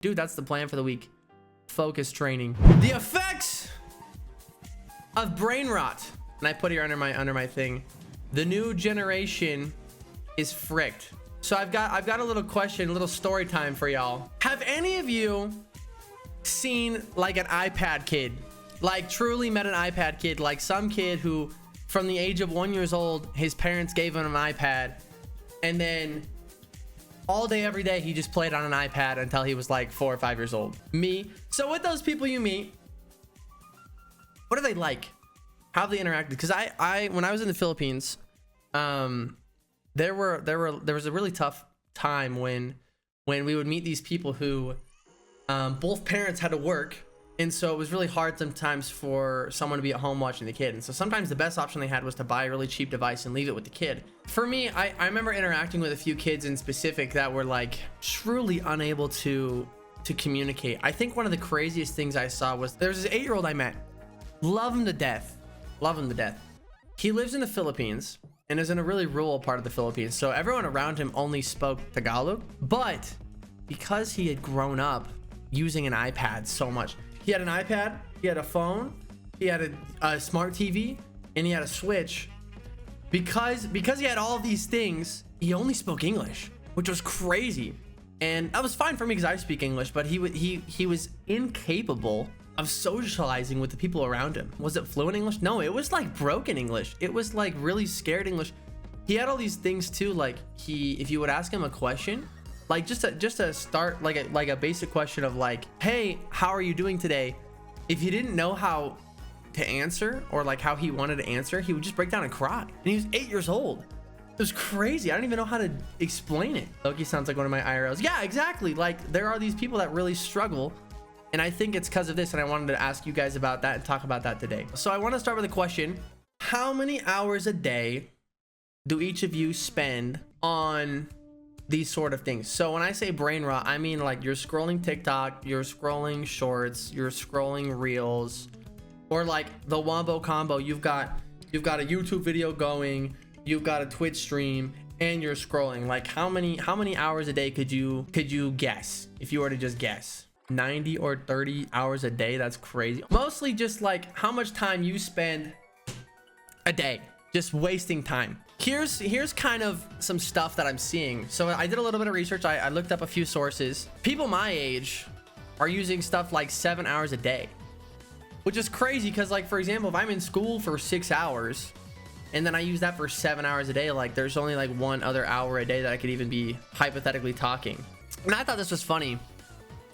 Dude, that's the plan for the week. Focus training. The effects of brain rot. And I put here under my thing. The new generation is fricked. So I've got a little question, a little story time for y'all. Have any of you seen like an iPad kid? Like truly met an iPad kid, like some kid who from the age of 1 year old, his parents gave him an iPad, and then all day, every day, he just played on an iPad until he was like 4 or 5 years old. Me. So with those people you meet, what are they like? How have they interacted? Because when I was in the Philippines, there was a really tough time when we would meet these people who both parents had to work. And so it was really hard sometimes for someone to be at home watching the kid. And so sometimes the best option they had was to buy a really cheap device and leave it with the kid. For me, I remember interacting with a few kids in specific that were like truly unable to communicate. I think one of the craziest things I saw was there was this 8-year-old I met. Love him to death. Love him to death. He lives in the Philippines and is in a really rural part of the Philippines. So everyone around him only spoke Tagalog. But because he had grown up using an iPad so much, he had an iPad, he had a phone, he had a smart TV, and he had a Switch. Because he had all of these things, he only spoke English, which was crazy. And that was fine for me because I speak English, but he was incapable of socializing with the people around him. Was it fluent English? No, it was like broken English. It was like really scared English. He had all these things too, like if you would ask him a question, like just to start like a basic question of like, hey, how are you doing today? If he didn't know how to answer or like how he wanted to answer, he would just break down and cry. And he was 8 years old. It was crazy. I don't even know how to explain it. Loki sounds like one of my IRLs. Yeah, exactly. Like there are these people that really struggle. And I think it's because of this. And I wanted to ask you guys about that and talk about that today. So I want to start with a question. How many hours a day do each of you spend on these sort of things? So when I say brain rot, I mean like you're scrolling TikTok, you're scrolling shorts, you're scrolling reels, or like the wombo combo. You've got a YouTube video going, you've got a Twitch stream, and you're scrolling. Like how many hours a day could you guess if you were to just guess? 90 or 30 hours a day? That's crazy. Mostly just like how much time you spend a day just wasting time. Here's kind of some stuff that I'm seeing. So I did a little bit of research. I looked up a few sources. People my age are using stuff like 7 hours a day, which is crazy because like, for example, if I'm in school for 6 hours and then I use that for 7 hours a day, like there's only like 1 other hour a day that I could even be hypothetically talking. And I thought this was funny.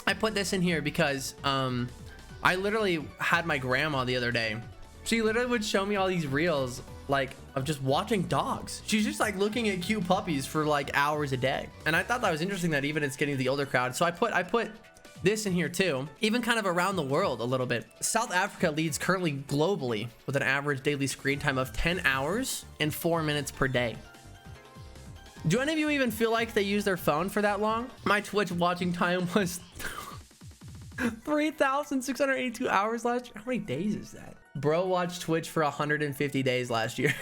I put this in here because I literally had my grandma the other day. She literally would show me all these reels like of just watching dogs. She's just like looking at cute puppies for like hours a day. And I thought that was interesting that even it's getting the older crowd. So I put this in here too, even kind of around the world a little bit. South Africa leads currently globally with an average daily screen time of 10 hours and 4 minutes per day. Do any of you even feel like they use their phone for that long? My Twitch watching time was 3,682 hours last year. How many days is that? Bro watched Twitch for 150 days last year.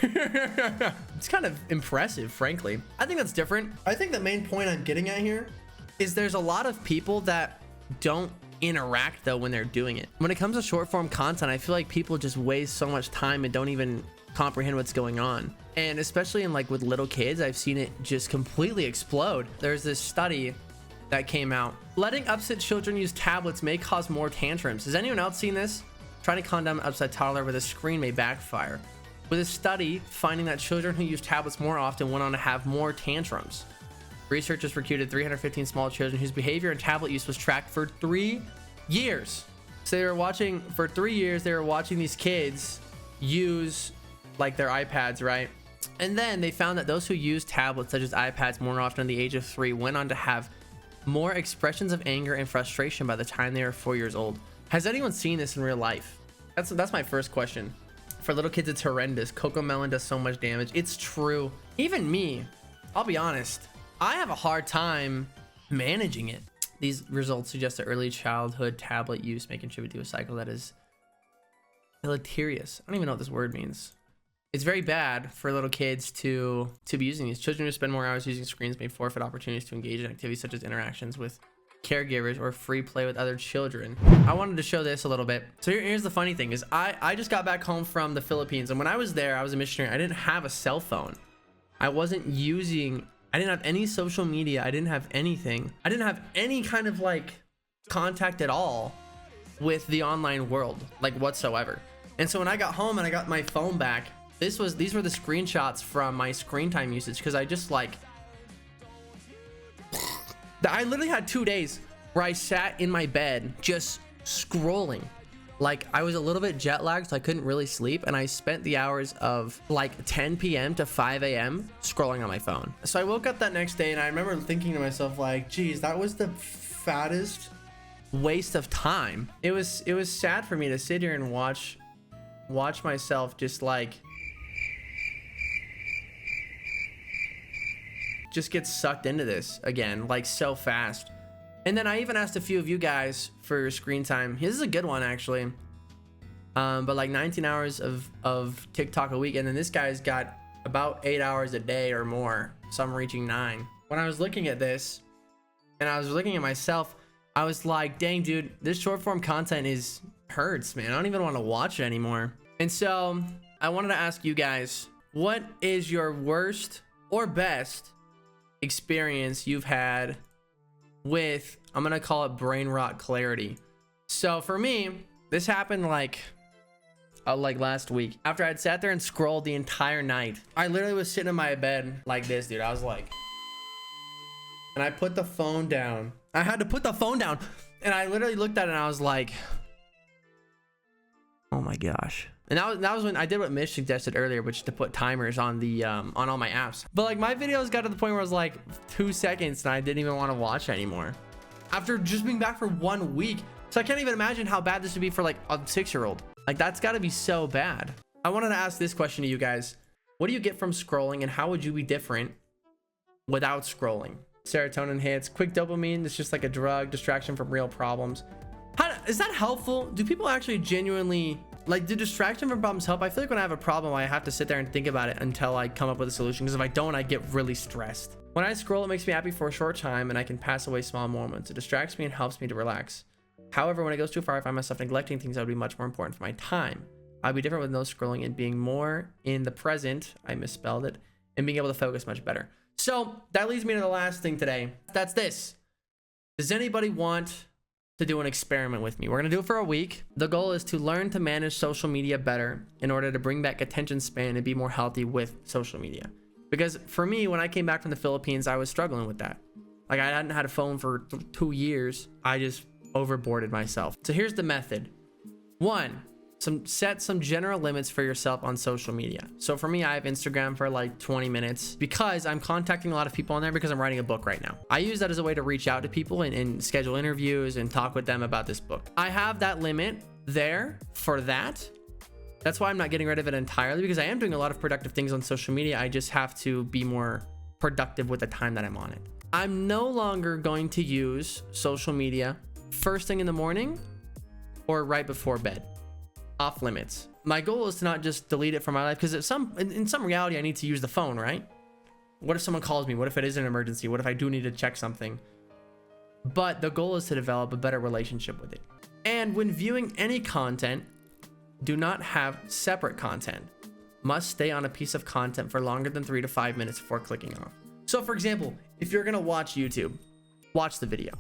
It's kind of impressive, frankly. I think that's different. I think the main point I'm getting at here is there's a lot of people that don't interact though when they're doing it. When it comes to short form content, I feel like people just waste so much time and don't even comprehend what's going on. And especially in like with little kids, I've seen it just completely explode. There's this study that came out. Letting upset children use tablets may cause more tantrums. Has anyone else seen this? Trying to calm down an upset toddler with a screen may backfire. With a study finding that children who use tablets more often went on to have more tantrums. Researchers recruited 315 small children whose behavior and tablet use was tracked for 3 years. So they were watching for 3 years. They were watching these kids use like their iPads, right? And then they found that those who use tablets such as iPads more often at the age of 3 went on to have more expressions of anger and frustration by the time they were 4 years old. Has anyone seen this in real life? That's my first question. For little kids, it's horrendous. Cocomelon does so much damage. It's true. Even me, I'll be honest, I have a hard time managing it. These results suggest that early childhood tablet use may contribute to a cycle that is deleterious. I don't even know what this word means. It's very bad for little kids to be using these. Children who spend more hours using screens may forfeit opportunities to engage in activities such as interactions with caregivers or free play with other children. I wanted to show this a little bit. So here's the funny thing is I just got back home from the Philippines, and when I was there, I was a missionary. I didn't have a cell phone. I didn't have any social media. I didn't have anything. I didn't have any kind of like contact at all with the online world, like whatsoever. And so when I got home and I got my phone back, these were the screenshots from my screen time usage, because I just like, I literally had 2 days where I sat in my bed just scrolling. Like I was a little bit jet lagged, so I couldn't really sleep, and I spent the hours of like 10 p.m. to 5 a.m. scrolling on my phone. So I woke up that next day and I remember thinking to myself like, geez, that was the fattest waste of time. It was sad for me to sit here and watch myself just get sucked into this again, like so fast. And then I even asked a few of you guys for screen time. This is a good one actually. But like 19 hours of TikTok a week, and then this guy's got about 8 hours a day or more. So I'm reaching 9. When I was looking at this and I was looking at myself, I was like, dang dude, this short form content hurts, man. I don't even want to watch it anymore. And so I wanted to ask you guys, what is your worst or best experience you've had with, I'm gonna call it brain rot clarity? So for me, this happened like last week. After I'd sat there and scrolled the entire night, I literally was sitting in my bed like this, dude. I was like, and I put the phone down. I had to put the phone down, and I literally looked at it and I was like, oh my gosh. And that was when I did what Mish suggested earlier, which is to put timers on the on all my apps. But like my videos got to the point where it was like 2 seconds and I didn't even want to watch anymore after just being back for 1 week. So I can't even imagine how bad this would be for like a 6-year-old. Like that's got to be so bad. I wanted to ask this question to you guys. What do you get from scrolling, and how would you be different without scrolling? Serotonin hits, quick dopamine. It's just like a drug, distraction from real problems. Is that helpful? Do people actually genuinely, like, do distraction from problems help? I feel like when I have a problem, I have to sit there and think about it until I come up with a solution, because if I don't, I get really stressed. When I scroll, it makes me happy for a short time and I can pass away small moments. It distracts me and helps me to relax. However, when it goes too far, I find myself neglecting things that would be much more important for my time. I'd be different with no scrolling and being more in the present. I misspelled it. And being able to focus much better. So that leads me to the last thing today. That's this. Does anybody want to do an experiment with me? We're gonna do it for a week. The goal is to learn to manage social media better in order to bring back attention span and be more healthy with social media. Because for me, when I came back from the Philippines, I was struggling with that. Like I hadn't had a phone for 2 years. I just overboarded myself. So here's the method. 1, set some general limits for yourself on social media. So for me, I have Instagram for like 20 minutes because I'm contacting a lot of people on there because I'm writing a book right now. I use that as a way to reach out to people and schedule interviews and talk with them about this book. I have that limit there for that. That's why I'm not getting rid of it entirely, because I am doing a lot of productive things on social media. I just have to be more productive with the time that I'm on it. I'm no longer going to use social media first thing in the morning or right before bed. Off limits. My goal is to not just delete it from my life, because in some reality I need to use the phone, right? What if someone calls me? What if it is an emergency? What if I do need to check something? But the goal is to develop a better relationship with it. And when viewing any content, do not have separate content. Must stay on a piece of content for longer than 3 to 5 minutes before clicking off. So for example, if you're gonna watch YouTube, watch the video.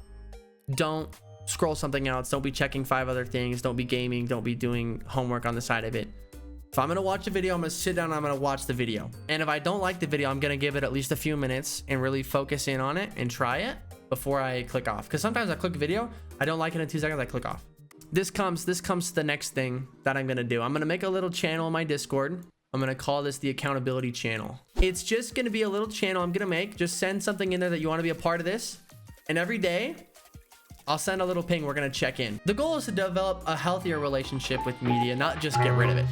Don't scroll something else. Don't be checking 5 other things. Don't be gaming. Don't be doing homework on the side of it. If I'm gonna watch a video, I'm gonna sit down and I'm gonna watch the video. And if I don't like the video, I'm gonna give it at least a few minutes and really focus in on it and try it before I click off. Because sometimes I click a video, I don't like it in 2 seconds, I click off. This comes to the next thing that I'm gonna do. I'm gonna make a little channel in my Discord. I'm gonna call this the accountability channel. It's just gonna be a little channel I'm gonna make. Just send something in there that you want to be a part of this, and every day I'll send a little ping. We're gonna check in. The goal is to develop a healthier relationship with media, not just get rid of it.